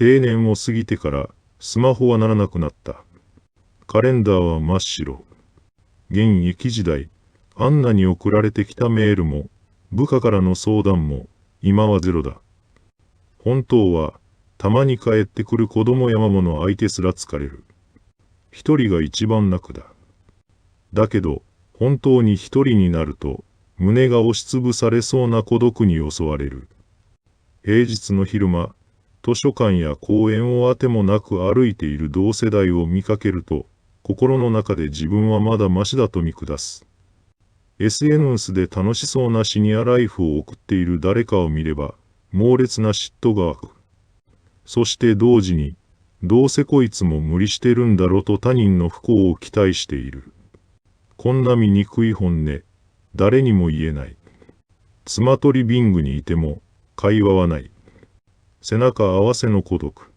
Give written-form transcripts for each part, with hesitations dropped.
定年を過ぎてからスマホは鳴らなくなった。カレンダーは真っ白。現役時代、アンナに送られてきたメールも、部下からの相談も、今はゼロだ。本当は、たまに帰ってくる子供や孫の相手すら疲れる。一人が一番楽だ。だけど、本当に一人になると、胸が押しつぶされそうな孤独に襲われる。平日の昼間、図書館や公園をあてもなく歩いている同世代を見かけると、心の中で自分はまだマシだと見下す。SNS で楽しそうなシニアライフを送っている誰かを見れば、猛烈な嫉妬が湧く。そして同時に、どうせこいつも無理してるんだろと他人の不幸を期待している。こんな醜い本音、誰にも言えない。妻とリビングにいても、会話はない。背中合わせの孤独。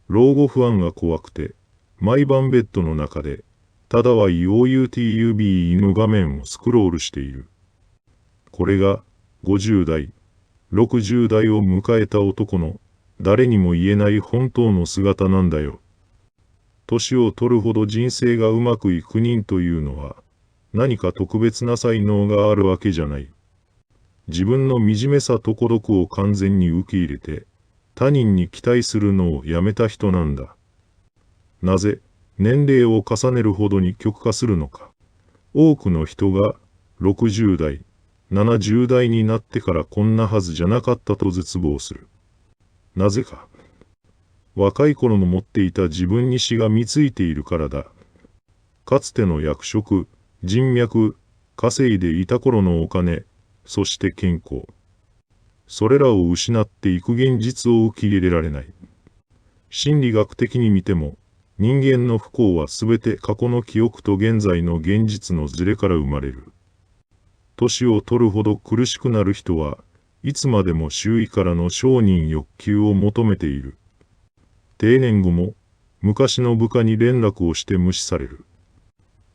老後不安が怖くて、毎晩ベッドの中で、ただは YouTuber の画面をスクロールしている。これが、50代、60代を迎えた男の、誰にも言えない本当の姿なんだよ。年を取るほど人生がうまくいく人というのは、何か特別な才能があるわけじゃない。自分の惨めさと孤独を完全に受け入れて、他人に期待するのをやめた人なんだ。なぜ、年齢を重ねるほどに極化するのか。多くの人が60代、70代になってからこんなはずじゃなかったと絶望する。なぜか。若い頃の持っていた自分にしがみついているからだ。かつての役職、人脈、稼いでいた頃のお金、そして健康。それらを失っていく現実を受け入れられない。心理学的に見ても、人間の不幸はすべて過去の記憶と現在の現実のズレから生まれる。年を取るほど苦しくなる人はいつまでも周囲からの承認欲求を求めている。定年後も昔の部下に連絡をして無視される。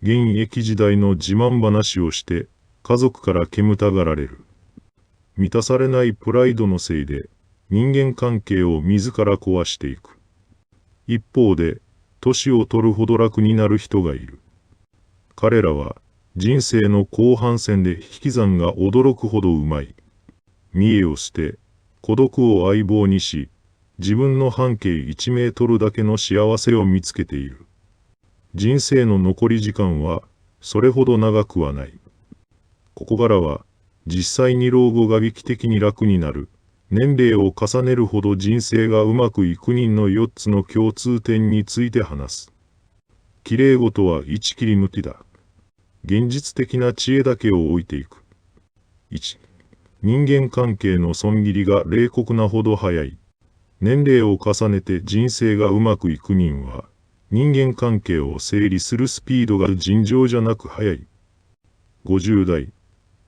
現役時代の自慢話をして家族から煙たがられる。満たされないプライドのせいで人間関係を自ら壊していく。一方で年を取るほど楽になる人がいる。彼らは人生の後半戦で引き算が驚くほどうまい。見栄を捨て、孤独を相棒にし、自分の半径1メートルだけの幸せを見つけている。人生の残り時間はそれほど長くはない。ここからは実際に老後が劇的に楽になる。年齢を重ねるほど人生がうまくいく人の4つの共通点について話す。綺麗事は一切り抜きだ。現実的な知恵だけを置いていく。1、人間関係の損切りが冷酷なほど早い。年齢を重ねて人生がうまくいく人は、人間関係を整理するスピードが尋常じゃなく早い。50代、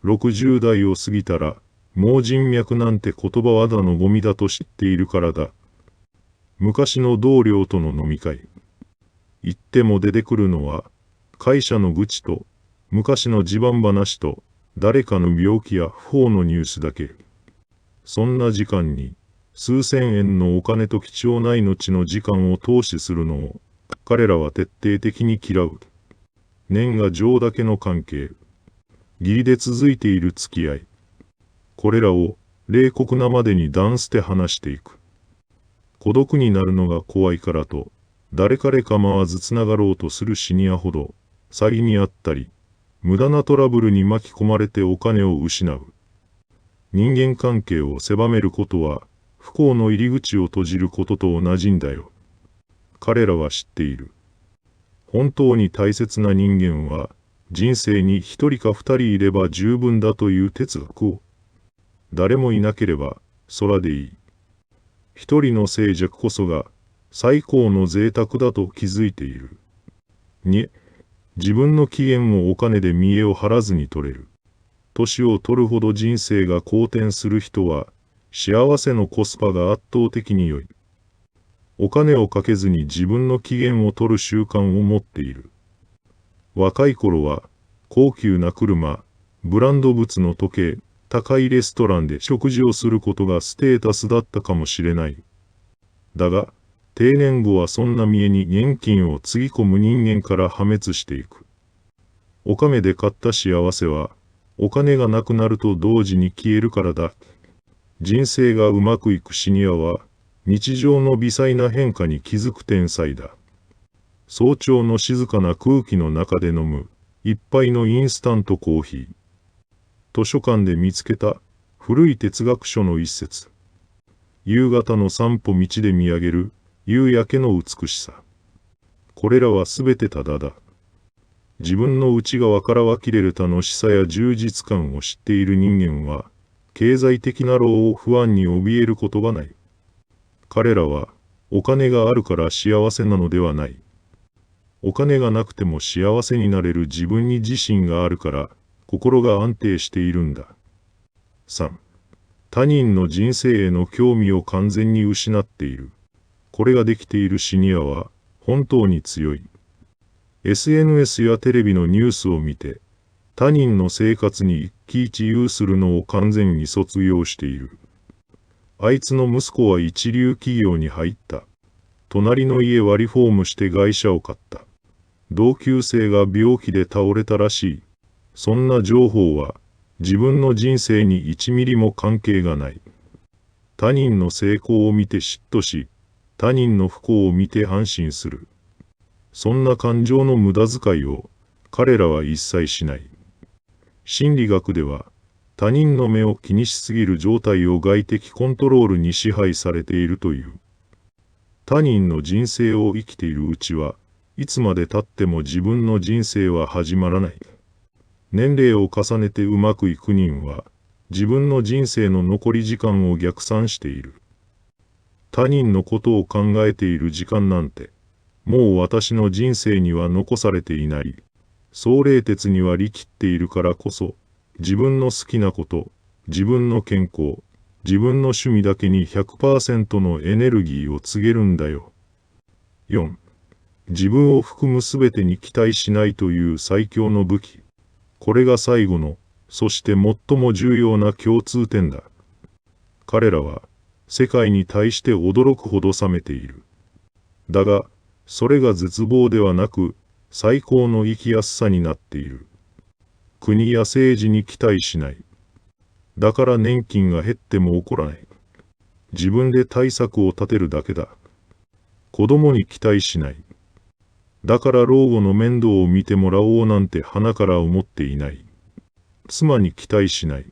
60代を過ぎたら、もう人脈なんて言葉はただのゴミだと知っているからだ。昔の同僚との飲み会。言っても出てくるのは、会社の愚痴と、昔の自慢話と、誰かの病気や不幸のニュースだけ。そんな時間に、数千円のお金と貴重な命の時間を投資するのを、彼らは徹底的に嫌う。年賀状だけの関係。義理で続いている付き合い。これらを冷酷なまでに断捨て話していく。孤独になるのが怖いからと、誰彼構わずつながろうとするシニアほど、詐欺にあったり、無駄なトラブルに巻き込まれてお金を失う。人間関係を狭めることは、不幸の入り口を閉じることと同じんだよ。彼らは知っている。本当に大切な人間は、人生に一人か二人いれば十分だという哲学を。誰もいなければ、空でいい。一人の静寂こそが、最高の贅沢だと気づいている。2、自分の機嫌をお金で見栄を張らずに取れる。年を取るほど人生が好転する人は、幸せのコスパが圧倒的に良い。お金をかけずに自分の機嫌を取る習慣を持っている。若い頃は、高級な車、ブランド物の時計、高いレストランで食事をすることがステータスだったかもしれない。だが、定年後はそんな見栄に現金をつぎ込む人間から破滅していく。おかめで買った幸せは、お金がなくなると同時に消えるからだ。人生がうまくいくシニアは、日常の微細な変化に気づく天才だ。早朝の静かな空気の中で飲む、一杯のインスタントコーヒー。図書館で見つけた、古い哲学書の一節。夕方の散歩道で見上げる、夕焼けの美しさ。これらはすべてただだ。自分の内側から湧き出る楽しさや充実感を知っている人間は、経済的な労を不安に怯えることがない。彼らは、お金があるから幸せなのではない。お金がなくても幸せになれる自分に自信があるから、心が安定しているんだ。3. 他人の人生への興味を完全に失っている。これができているシニアは、本当に強い。SNS やテレビのニュースを見て、他人の生活に一喜一憂するのを完全に卒業している。あいつの息子は一流企業に入った。隣の家はリフォームして外車を買った。同級生が病気で倒れたらしい。そんな情報は自分の人生に1ミリも関係がない。他人の成功を見て嫉妬し、他人の不幸を見て安心する。そんな感情の無駄遣いを彼らは一切しない。心理学では他人の目を気にしすぎる状態を外的コントロールに支配されているという。他人の人生を生きているうちはいつまで経っても自分の人生は始まらない。年齢を重ねてうまくいく人は自分の人生の残り時間を逆算している。他人のことを考えている時間なんてもう私の人生には残されていない。壮麗鉄に割り切っているからこそ自分の好きなこと、自分の健康、自分の趣味だけに 100% のエネルギーを告げるんだよ。4. 自分を含むすべてに期待しないという最強の武器。これが最後の、そして最も重要な共通点だ。彼らは世界に対して驚くほど冷めている。だが、それが絶望ではなく、最高の生きやすさになっている。国や政治に期待しない。だから年金が減っても怒らない。自分で対策を立てるだけだ。子供に期待しない。だから老後の面倒を見てもらおうなんて鼻から思っていない。妻に期待しない。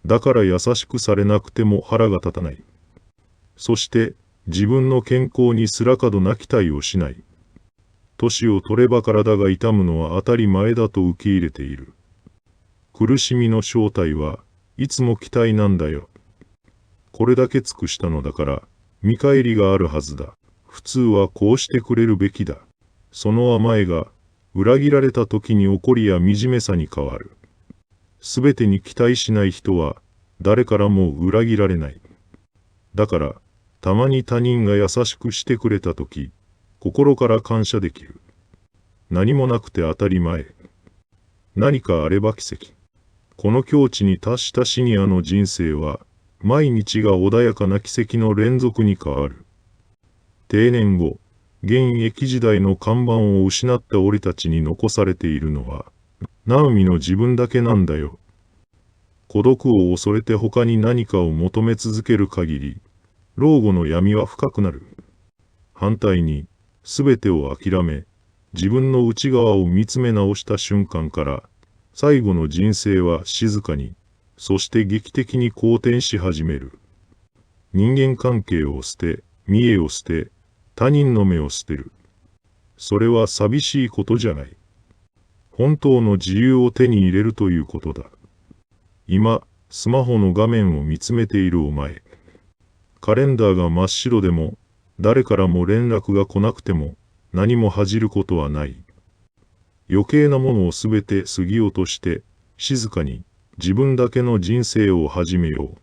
だから優しくされなくても腹が立たない。そして自分の健康にすらかどな期待をしない。年を取れば体が痛むのは当たり前だと受け入れている。苦しみの正体はいつも期待なんだよ。これだけ尽くしたのだから見返りがあるはずだ。普通はこうしてくれるべきだ。その甘えが裏切られた時に怒りや惨めさに変わる。すべてに期待しない人は誰からも裏切られない。だからたまに他人が優しくしてくれた時、心から感謝できる。何もなくて当たり前。何かあれば奇跡。この境地に達したシニアの人生は、毎日が穏やかな奇跡の連続に変わる。定年後、現役時代の看板を失った俺たちに残されているのは、ナオミの自分だけなんだよ。孤独を恐れて他に何かを求め続ける限り、老後の闇は深くなる。反対に、すべてを諦め、自分の内側を見つめ直した瞬間から、最後の人生は静かに、そして劇的に好転し始める。人間関係を捨て、見栄を捨て、他人の目を捨てる。それは寂しいことじゃない。本当の自由を手に入れるということだ。今、スマホの画面を見つめているお前。カレンダーが真っ白でも、誰からも連絡が来なくても何も恥じることはない。余計なものをすべて過ぎ落として静かに自分だけの人生を始めよう。